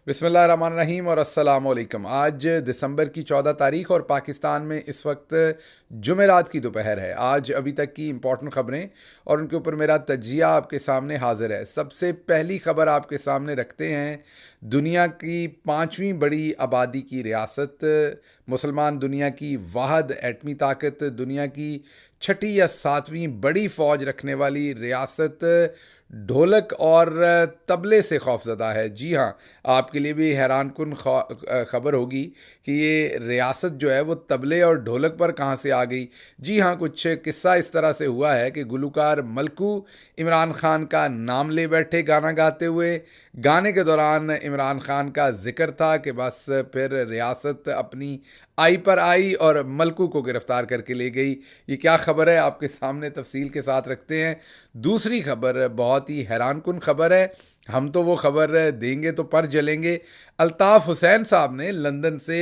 बिस्मिल्लाहिर्रहमानिर्रहीम और अस्सलामुअलैकुम। आज दिसंबर की 14 तारीख और पाकिस्तान में इस वक्त जुमेरात की दोपहर है। आज अभी तक की इम्पोर्टेंट ख़बरें और उनके ऊपर मेरा तजिया आपके सामने हाजिर है। सबसे पहली खबर आपके सामने रखते हैं। दुनिया की पाँचवीं बड़ी आबादी की रियासत, मुसलमान दुनिया की वाहद एटमी ताकत, दुनिया की छठी या सातवीं बड़ी फ़ौज रखने वाली रियासत ढोलक और तबले से खौफजदा है। जी हाँ, आपके लिए भी हैरान कुन खबर होगी कि ये रियासत जो है वो तबले और ढोलक पर कहाँ से आ गई। जी हाँ, कुछ किस्सा इस तरह से हुआ है कि गुलूकार मलकू इमरान खान का नाम ले बैठे गाना गाते हुए। गाने के दौरान इमरान खान का जिक्र था कि बस फिर रियासत अपनी आई पर आई और मलकू को गिरफ्तार करके ले गई। ये क्या खबर है, आपके सामने तफसील के साथ रखते हैं। दूसरी खबर बहुत ही हैरान कुन खबर है। हम तो वो खबर देंगे तो पर जलेंगे। अल्ताफ़ हुसैन साहब ने लंदन से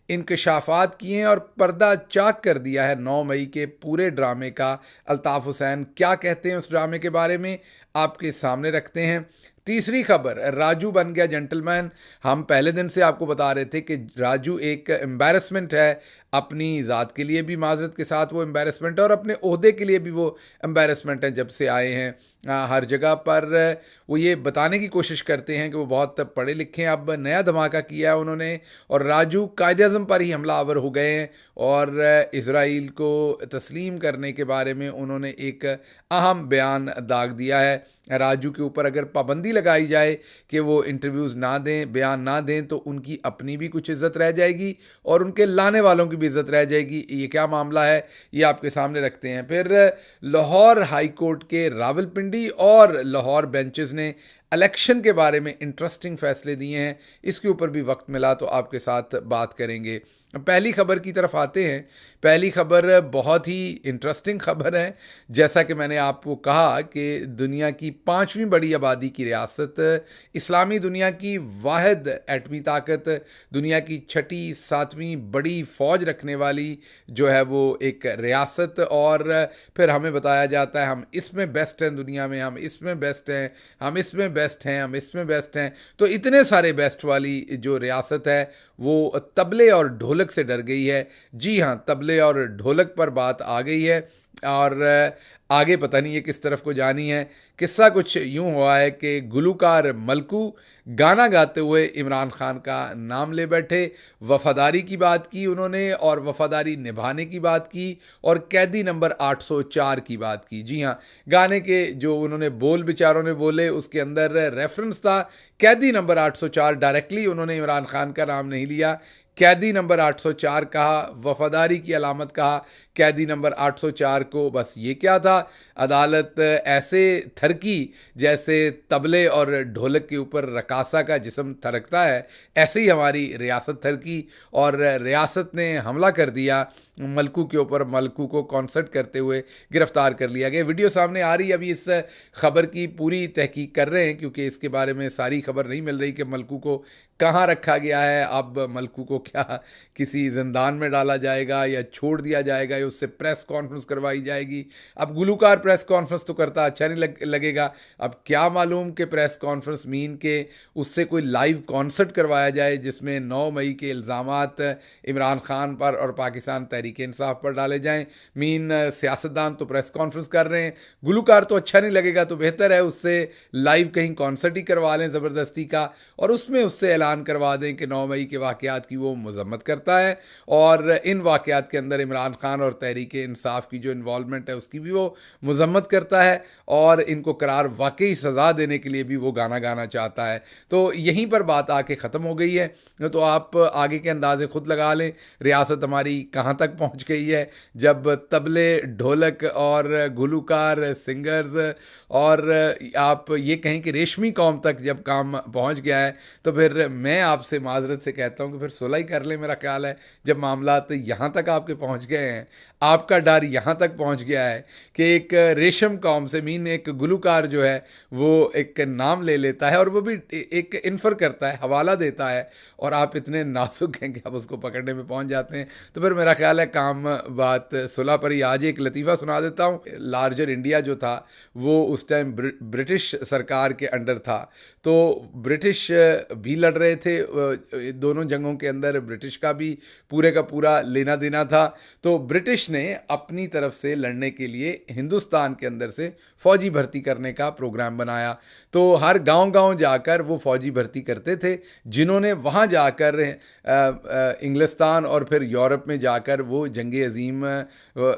इंकशाफात किए हैं और पर्दा चाक कर दिया है 9 मई के पूरे ड्रामे का। अल्ताफ़ हुसैन क्या कहते हैं उस ड्रामे के बारे में आपके सामने रखते हैं। तीसरी खबर, राजू बन गया जेंटलमैन। हम पहले दिन से आपको बता रहे थे कि राजू एक एम्बैरसमेंट है, अपनी ज़ात के लिए भी माजरत के साथ वो एम्बैरसमेंट है और अपने ओहदे के लिए भी वो एम्बैरसमेंट है। जब से आए हैं हर जगह पर वो ये बताने की कोशिश करते हैं कि वो बहुत पढ़े लिखे हैं। अब नया धमाका किया है उन्होंने और राजू कायद-ए-आज़म पर ही हमलावर हो गए हैं और इसराइल को तस्लीम करने के बारे में उन्होंने एक अहम बयान दाग दिया है। राजू के ऊपर अगर पाबंदी लगाई जाए कि वो इंटरव्यूज़ ना दें, बयान ना दें, तो उनकी अपनी भी कुछ इज़्ज़त रह जाएगी और उनके लाने वालों की भी इज़्ज़त रह जाएगी। ये क्या मामला है, ये आपके सामने रखते हैं। फिर लाहौर हाई कोर्ट के रावलपिंडी और लाहौर बेंचेस ने इलेक्शन के बारे में इंटरेस्टिंग फैसले दिए हैं। इसके ऊपर भी वक्त मिला तो आपके साथ बात करेंगे। पहली खबर की तरफ आते हैं। पहली खबर बहुत ही इंटरेस्टिंग खबर है। जैसा कि मैंने आपको कहा कि दुनिया की पाँचवीं बड़ी आबादी की रियासत, इस्लामी दुनिया की वाहिद एटमी ताकत, दुनिया की छठी सातवीं बड़ी फ़ौज रखने वाली जो है वो एक रियासत, और फिर हमें बताया जाता है हम इसमें बेस्ट हैं दुनिया में, हम इसमें बेस्ट हैं, हम इसमें बेस्ट हैं, हम इसमें बेस्ट हैं। तो इतने सारे बेस्ट वाली जो रियासत है वो तबले और ढोलक से डर गई है। जी हाँ, तबले और ढोलक पर बात आ गई है और आगे पता नहीं ये किस तरफ को जानी है। किस्सा कुछ यूं हुआ है कि गुलूकार मलकू गाना गाते हुए इमरान खान का नाम ले बैठे। वफादारी की बात की उन्होंने और वफादारी निभाने की बात की और कैदी नंबर 804 की बात की। जी हाँ, गाने के जो उन्होंने बोल बेचारों ने बोले उसके अंदर रेफरेंस था कैदी नंबर 804। डायरेक्टली उन्होंने इमरान खान का नाम नहीं लिया, कैदी नंबर 804 कहा, वफादारी की अलामत कहा कैदी नंबर 804 को। बस ये क्या था, अदालत ऐसे थरकी जैसे तबले और ढोलक के ऊपर रकासा का जिस्म थरकता है, ऐसे ही हमारी रियासत थरकी और रियासत ने हमला कर दिया मलकू के ऊपर। मलकू को कॉन्सर्ट करते हुए गिरफ्तार कर लिया गया। वीडियो सामने आ रही है, अभी इस खबर की पूरी तहकीक कर रहे हैं क्योंकि इसके बारे में सारी खबर नहीं मिल रही कि मलकू को कहाँ रखा गया है। अब मलकू को क्या किसी जिंदान में डाला जाएगा या छोड़ दिया जाएगा या उससे प्रेस कॉन्फ्रेंस करवाई जाएगी। अब गुलूकार प्रेस कॉन्फ्रेंस तो करता अच्छा नहीं लगेगा। अब क्या मालूम कि प्रेस कॉन्फ्रेंस मीन के उससे कोई लाइव कॉन्सर्ट करवाया जाए जिसमें 9 मई के इल्ज़ामात इमरान खान पर और पाकिस्तान तहरीक इंसाफ पर डाले जाएं। मीन सियासतदान तो प्रेस कॉन्फ्रेंस कर रहे हैं, गुलूकार तो अच्छा नहीं लगेगा, तो बेहतर है उससे लाइव कहीं कॉन्सर्ट ही करवा लें ज़बरदस्ती का और उसमें उससे ऐलान करवा दें कि 9 मई के वाक़यात की वो मज़म्मत करता है और इन वाक़यात के अंदर इमरान खान और तहरीक इंसाफ की जो इन्वॉल्वमेंट है उसकी भी वो मज़म्मत करता है और इनको करार वाकई सज़ा देने के लिए भी वो गाना गाना चाहता है। तो यहीं पर बात आके ख़त्म हो गई है। तो आप आगे के अंदाज़े खुद लगा लें रियासत हमारी कहाँ तक पहुँच गई है, जब तबले ढोलक और गुलूकार सिंगर्स और आप ये कहें कि रेशमी कौम तक जब काम पहुँच गया है, तो फिर मैं आपसे माजरत से कहता हूँ कि फिर सुलह ही कर लें। मेरा ख्याल है जब मामला तो यहाँ तक आपके पहुँच गए हैं आपका डर यहाँ तक पहुँच गया है कि एक रेशम कौम से मीन एक गुलूकार जो है वो एक नाम ले लेता है और वो भी एक इन्फर करता है, हवाला देता है, और आप इतने नाजुक हैं कि आप उसको पकड़ने में पहुँच जाते हैं। तो फिर मेरा ख्याल है काम बात सुलह पर ही। आज एक लतीफ़ा सुना देता हूँ। लार्जर इंडिया जो था वो उस टाइम ब्रिटिश सरकार के अंडर था, तो ब्रिटिश भी लड़ रहे थे। दोनों जंगों के अंदर ब्रिटिश का भी पूरे का पूरा लेना देना था। तो ब्रिटिश ने अपनी तरफ से लड़ने के लिए हिंदुस्तान के अंदर से फौजी भर्ती करने का प्रोग्राम बनाया। तो हर गांव-गांव जाकर वो फौजी भर्ती करते थे, जिन्होंने वहाँ जाकर इंग्लिस्तान और फिर यूरोप में जाकर वो जंग अजीम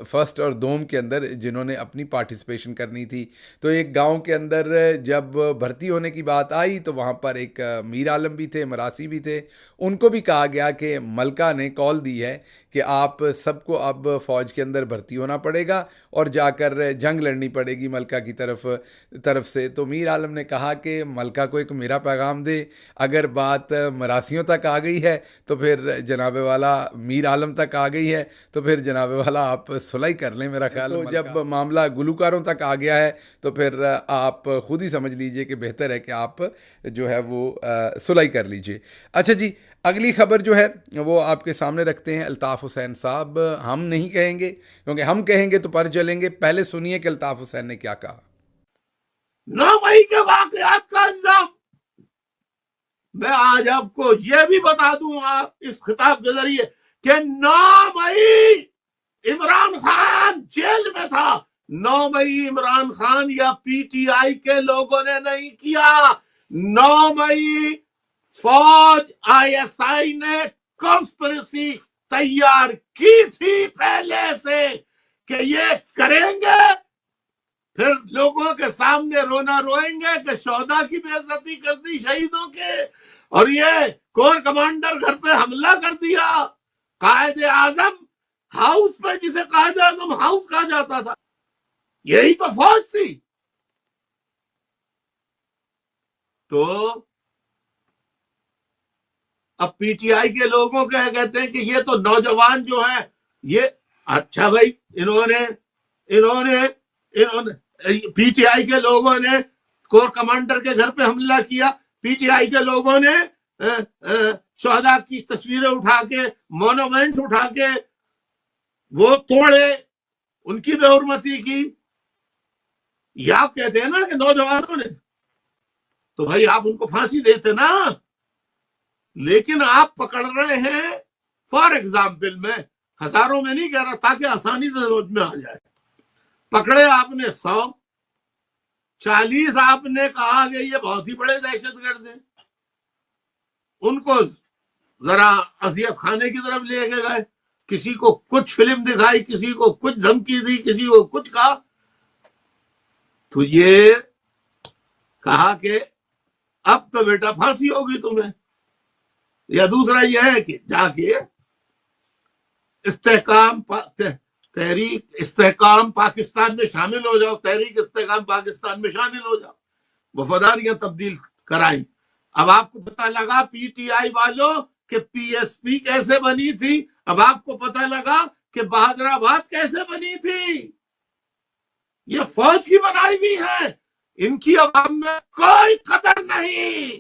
फर्स्ट और दोम के अंदर जिन्होंने अपनी पार्टिसिपेशन करनी थी। तो एक गांव के अंदर जब भर्ती होने की बात आई तो वहाँ पर एक मीर आलम भी थे, मरासी भी थे। उनको भी कहा गया कि मलका ने कॉल दी है कि आप सबको अब फ़ौज के अंदर भर्ती होना पड़ेगा और जाकर जंग लड़नी पड़ेगी मलका की तरफ से। तो मीर आलम ने कहा कि मलका को एक मेरा पैगाम दे, अगर बात मरासियों तक आ गई है तो फिर जनाब वाला मीर आलम तक आ गई है तो फिर जनाब वाला आप सुलह कर लें। मेरा ख्याल तो जब मामला गुलूकारों तक आ गया है तो फिर आप खुद ही समझ लीजिए कि बेहतर है कि आप जो है वो सुलह कर लीजिए। अच्छा जी, अगली खबर जो है वो आपके सामने रखते हैं। अल्ताफ़ हुसैन साहब, हम नहीं कहेंगे क्योंकि हम कहेंगे तो पर चलेंगे। पहले सुनिए कि अल्ताफ़ हुसैन ने क्या कहा। 9 मई के वाकयात का अंजाम मैं आज आपको यह भी बता दूंगा इस खिताब के जरिए कि 9 मई इमरान खान जेल में था। 9 मई इमरान खान या पीटीआई के लोगों ने नहीं किया। 9 मई फौज आईएसआई ने कॉन्स्पिरेसी तैयार की थी पहले से कि ये करेंगे, फिर लोगों के सामने रोना रोएंगे कि शोहदा की बेइज्जती कर दी शहीदों के, और ये कोर कमांडर घर पे हमला कर दिया। कायदे आजम हाउस पे, जिसे कायदे आजम हाउस कहा जाता था, यही तो फौज थी। तो अब पीटीआई के लोगों के कहते हैं कि ये तो नौजवान जो है ये, अच्छा भाई, इन्होंने पीटीआई के लोगों ने कोर कमांडर के घर पे हमला किया। पीटीआई के लोगों ने शोहदा की तस्वीरें उठा के, मोनूमेंट्स उठा के वो तोड़े, उनकी बेहुरमती की। या आप कहते हैं ना कि नौजवानों ने, तो भाई आप उनको फांसी देते ना। लेकिन आप पकड़ रहे हैं, फॉर एग्जाम्पल, में हजारों में नहीं कह रहा ताकि आसानी से समझ में आ जाए, पकड़े आपने 100, 40 आपने कहा कि ये बहुत ही बड़े दहशतगर्द हैं, उनको जरा अजियत खाने की तरफ ले गए, किसी को कुछ फिल्म दिखाई, किसी को कुछ धमकी दी, किसी को कुछ कहा, तो ये कहा कि अब तो बेटा फांसी होगी तुम्हें। या दूसरा यह है कि जाके तहरीक इस्तेहकाम पाकिस्तान में शामिल हो जाओ, तहरीक इस्तेहकाम पाकिस्तान में शामिल हो जाओ, वफादारियां तब्दील कराई। अब आपको पता लगा पीटीआई वालों कि पीएसपी कैसे बनी थी, अब आपको पता लगा कि बहादुराबाद कैसे बनी थी। ये फौज की बनाई हुई है, इनकी अवाम में कोई कदर नहीं।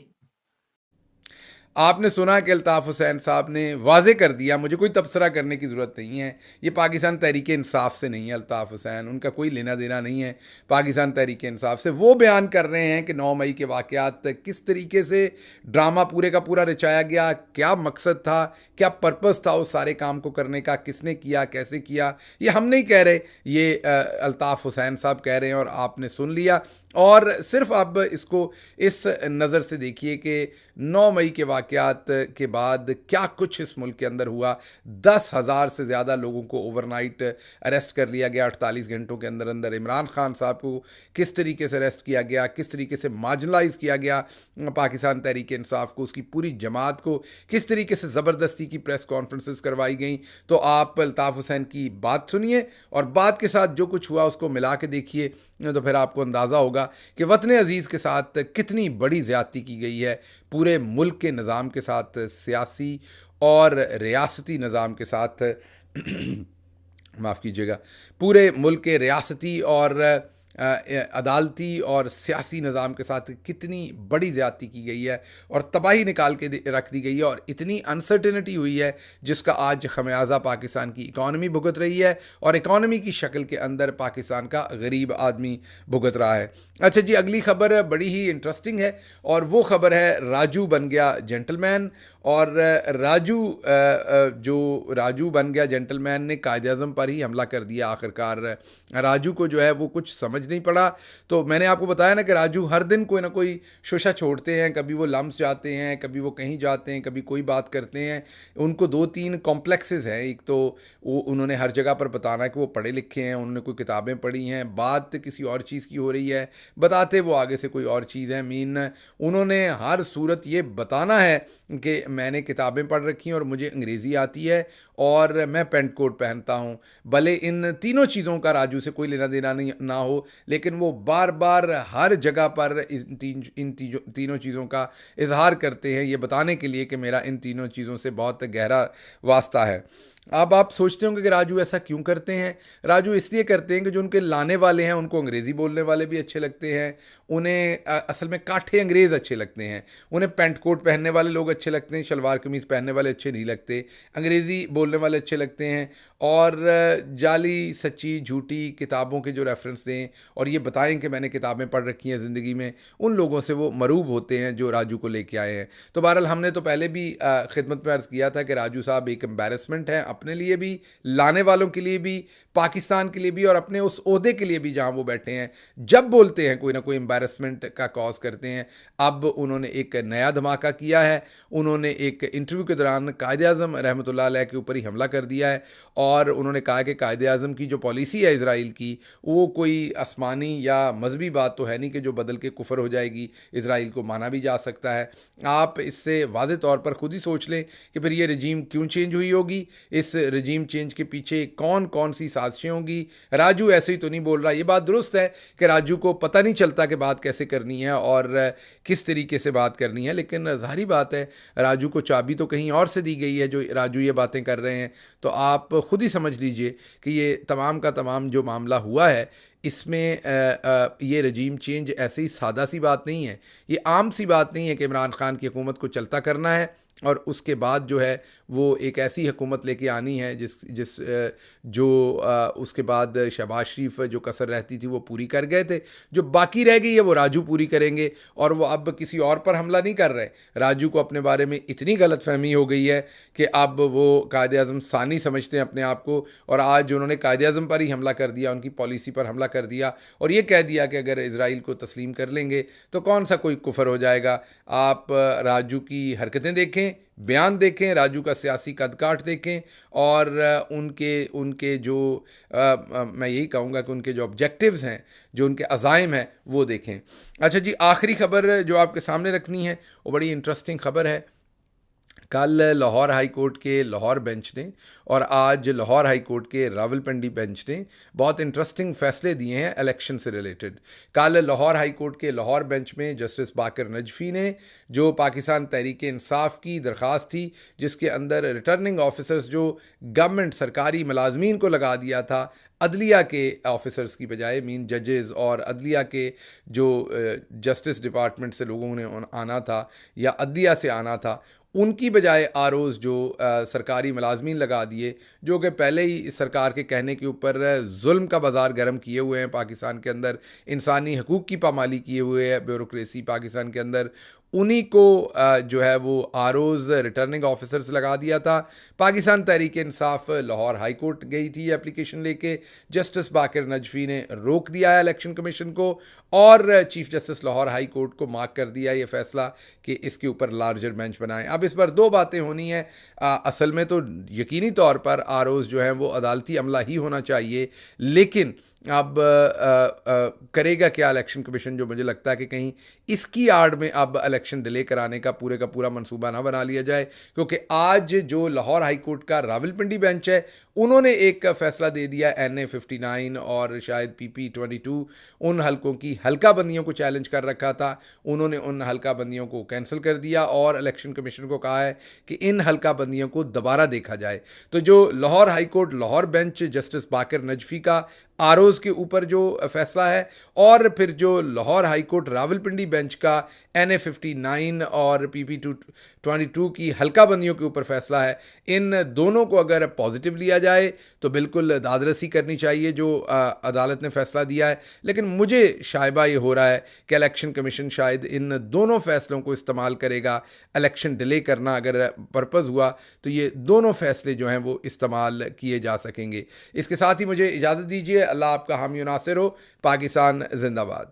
आपने सुना कि अल्ताफ़ हुसैन साहब ने वाजे कर दिया, मुझे कोई तबसरा करने की ज़रूरत नहीं है, ये पाकिस्तान तहरीक इंसाफ से नहीं है। अल्ताफ़ हुसैन, उनका कोई लेना देना नहीं है पाकिस्तान तहरीक इंसाफ से। वो बयान कर रहे हैं कि 9 मई के वाक़यात किस तरीके से ड्रामा पूरे का पूरा रचाया गया, क्या मकसद था, क्या पर्पज़ था उस सारे काम को करने का, किसने किया, कैसे किया। ये हम नहीं कह रहे, ये अल्ताफ़ हुसैन साहब कह रहे हैं और आपने सुन लिया। और सिर्फ अब इसको इस नज़र से देखिए कि 9 मई के वाक़यात के बाद क्या कुछ इस मुल्क के अंदर हुआ। 10,000 से ज़्यादा लोगों को ओवरनाइट अरेस्ट कर लिया गया। 48 घंटों के अंदर अंदर इमरान खान साहब को किस तरीके से अरेस्ट किया गया, किस तरीके से मार्जिनलाइज किया गया पाकिस्तान तहरीक इंसाफ को, उसकी पूरी जमात को किस तरीके से ज़बरदस्ती की प्रेस कॉन्फ्रेंसेस करवाई गई। तो आप अल्ताफ़ हुसैन की बात सुनिए और बात के साथ जो कुछ हुआ उसको मिला के देखिए, तो फिर आपको अंदाज़ा होगा कि वतन अजीज़ के साथ कितनी बड़ी ज़्यादती की गई है, पूरे मुल्क के निज़ाम के साथ, सियासी और रियासती निज़ाम के साथ। माफ़ कीजिएगा, पूरे मुल्क के रियासती और अदालती और सियासी निज़ाम के साथ कितनी बड़ी ज़्यादती की गई है और तबाही निकाल के रख दी गई है और इतनी अनसर्टेनिटी हुई है जिसका आज खमियाजा पाकिस्तान की इकॉनमी भुगत रही है और इकॉनमी की शक्ल के अंदर पाकिस्तान का गरीब आदमी भुगत रहा है। अच्छा जी, अगली खबर बड़ी ही इंटरेस्टिंग है और वो खबर है राजू बन गया जेंटलमैन। और जो राजू बन गया जेंटलमैन ने कायदे आज़म पर ही हमला कर दिया आखिरकार। राजू को जो है वो कुछ समझ नहीं पड़ा। तो मैंने आपको बताया ना कि राजू हर दिन कोई ना कोई शोशा छोड़ते हैं, कभी वो लम्स जाते हैं, कभी वो कहीं जाते हैं, कभी कोई बात करते हैं। उनको 2-3 कॉम्प्लेक्सेस हैं। एक तो वो उन्होंने हर जगह पर बताना है कि वो पढ़े लिखे हैं, उन्होंने कोई किताबें पढ़ी हैं, बात किसी और चीज़ की हो रही है, बताते वो आगे से कोई और चीज़ है। मीन उन्होंने हर सूरत ये बताना है कि मैंने किताबें पढ़ रखी हैं और मुझे अंग्रेज़ी आती है और मैं पेंट कोट पहनता हूँ। भले इन तीनों चीज़ों का राजू से कोई लेना देना नहीं ना हो, लेकिन वो बार बार हर जगह पर इन तीनों चीज़ों का इजहार करते हैं, ये बताने के लिए कि मेरा इन तीनों चीज़ों से बहुत गहरा वास्ता है। अब आप सोचते होंगे कि राजू ऐसा क्यों करते हैं। राजू इसलिए करते हैं कि जो उनके लाने वाले हैं उनको अंग्रेज़ी बोलने वाले भी अच्छे लगते हैं, उन्हें असल में काठे अंग्रेज़ अच्छे लगते हैं, उन्हें पेंट कोट पहनने वाले लोग अच्छे लगते हैं, शलवार कमीज़ पहनने वाले अच्छे नहीं लगते, अंग्रेज़ी बोलने वाले अच्छे लगते हैं। और जाली सच्ची झूठी किताबों के जो रेफरेंस दें और ये बताएं कि मैंने किताबें पढ़ रखी हैं ज़िंदगी में, उन लोगों से वो मरूब होते हैं जो राजू को लेके आए हैं। तो बहरहाल हमने तो पहले भी खिदमत में अर्ज़ किया था कि राजू साहब एक एम्बेरसमेंट है अपने लिए भी, लाने वालों के लिए भी, पाकिस्तान के लिए भी और अपने उस ओहदे के लिए भी जहां वो बैठे हैं। जब बोलते हैं कोई ना कोई एम्बेरसमेंट का कॉज करते हैं। अब उन्होंने एक नया धमाका किया है, उन्होंने एक इंटरव्यू के दौरान कायदे आज़म रहमतुल्लाह अलैह के ऊपर ही हमला कर दिया है और उन्होंने कहा कि कायदे आज़म की जो पॉलिसी है इज़राइल की, वो कोई आसमानी या मजहबी बात तो है नहीं कि जो बदल के कुफर हो जाएगी, इज़राइल को माना भी जा सकता है। आप इससे वाज़े तौर पर खुद ही सोच लें कि फिर ये रजीम क्यों चेंज हुई होगी, इस रजीम चेंज के पीछे कौन कौन सी साजिशें होंगी। राजू ऐसे ही तो नहीं बोल रहा। ये बात दुरुस्त है कि राजू को पता नहीं चलता कि बात कैसे करनी है और किस तरीके से बात करनी है, लेकिन ज़ाहिर बात है राजू को चाबी तो कहीं और से दी गई है जो राजू ये बातें कर रहे हैं। तो आप खुद ही समझ लीजिए कि ये तमाम का तमाम जो मामला हुआ है, इसमें ये रजीम चेंज ऐसे ही सादा सी बात नहीं है, ये आम सी बात नहीं है कि इमरान खान की हुकूमत को चलता करना है और उसके बाद जो है वो एक ऐसी हुकूमत लेके आनी है जो उसके बाद शहबाज शरीफ जो कसर रहती थी वो पूरी कर गए थे, जो बाकी रह गई है वो राजू पूरी करेंगे। और वो अब किसी और पर हमला नहीं कर रहे। राजू को अपने बारे में इतनी गलतफहमी हो गई है कि अब वो कायदे आज़म सानी समझते हैं अपने आप को और आज उन्होंने कायदे आज़म पर ही हमला कर दिया, उनकी पॉलिसी पर हमला कर दिया और ये कह दिया कि अगर इज़राइल को तस्लीम कर लेंगे तो कौन सा कोई कुफर हो जाएगा। आप राजू की हरकतें देखें, बयान देखें, राजू का सियासी कदकाठ देखें और उनके उनके जो मैं यही कहूँगा कि उनके जो ऑब्जेक्टिव्स हैं, जो उनके अज़ाइम हैं, वो देखें। अच्छा जी, आखिरी खबर जो आपके सामने रखनी है वो बड़ी इंटरेस्टिंग खबर है। कल लाहौर हाई कोर्ट के लाहौर बेंच ने और आज लाहौर हाई कोर्ट के रावलपिंडी बेंच ने बहुत इंटरेस्टिंग फैसले दिए हैं इलेक्शन से रिलेटेड। कल लाहौर हाई कोर्ट के लाहौर बेंच में जस्टिस बाकर नजफी ने जो पाकिस्तान तहरीक इंसाफ की दरख्वास्त थी जिसके अंदर रिटर्निंग ऑफिसर्स जो गवर्नमेंट सरकारी मुलाजमीन को लगा दिया था अदलिया के ऑफिसर्स की बजाय, मीन जजेस और अदलिया के जो जस्टिस डिपार्टमेंट से लोगों ने आना था या अदलिया से आना था, उनकी बजाय आरोज़ जो सरकारी मुलाजमीन लगा दिए, जो कि पहले ही इस सरकार के कहने के ऊपर जुल्म का बाज़ार गर्म किए हुए हैं पाकिस्तान के अंदर, इंसानी हकूक़ की पामाली किए हुए है ब्यूरोक्रेसी पाकिस्तान के अंदर, उन्हीं को जो है वो आरोज़ रिटर्निंग ऑफिसर्स लगा दिया था। पाकिस्तान तहरीक इंसाफ लाहौर हाई कोर्ट गई थी एप्लीकेशन लेके, जस्टिस बाकर नजफी ने रोक दिया है इलेक्शन कमीशन को और chief justice Lahore high court को मार्क कर दिया ये फैसला कि इसके ऊपर लार्जर बेंच बनाएं। अब इस पर दो बातें होनी हैं। असल में तो यकीनी तौर पर आरोज़ जो हैं वो अदालती अमला ही होना चाहिए, लेकिन अब करेगा क्या इलेक्शन कमीशन, जो मुझे लगता है कि कहीं इसकी आड़ में अब इलेक्शन डिले कराने का पूरा मंसूबा ना बना लिया जाए, क्योंकि आज जो लाहौर हाई कोर्ट का रावलपिंडी बेंच है उन्होंने एक फैसला दे दिया NA 59 और शायद PP 22 उन हलकों की हल्का बंदियों को चैलेंज कर रखा था, उन्होंने उन हल्का बंदियों को कैंसिल कर दिया और इलेक्शन कमीशन को कहा है कि इन हल्का बंदियों को दोबारा देखा जाए। तो जो Lahore high court Lahore bench justice Baqar Najafi का आरओज के ऊपर जो फैसला है और फिर जो Lahore high court Rawalpindi bench का NA 59 और PP 22 की हल्का बंदियों के ऊपर फैसला है, इन दोनों को अगर पॉजिटिव लिया जाए तो बिल्कुल दादरसी करनी चाहिए जो अदालत ने फैसला दिया है। लेकिन मुझे शायबा ये हो रहा है कि इलेक्शन कमीशन शायद इन दोनों फैसलों को इस्तेमाल करेगा। इलेक्शन डिले करना अगर पर्पज़ हुआ तो ये दोनों फैसले जो हैं वो इस्तेमाल किए जा सकेंगे। इसके साथ ही मुझे इजाज़त दीजिए। अल्लाह आपका हामी नासिर हो। पाकिस्तान जिंदाबाद।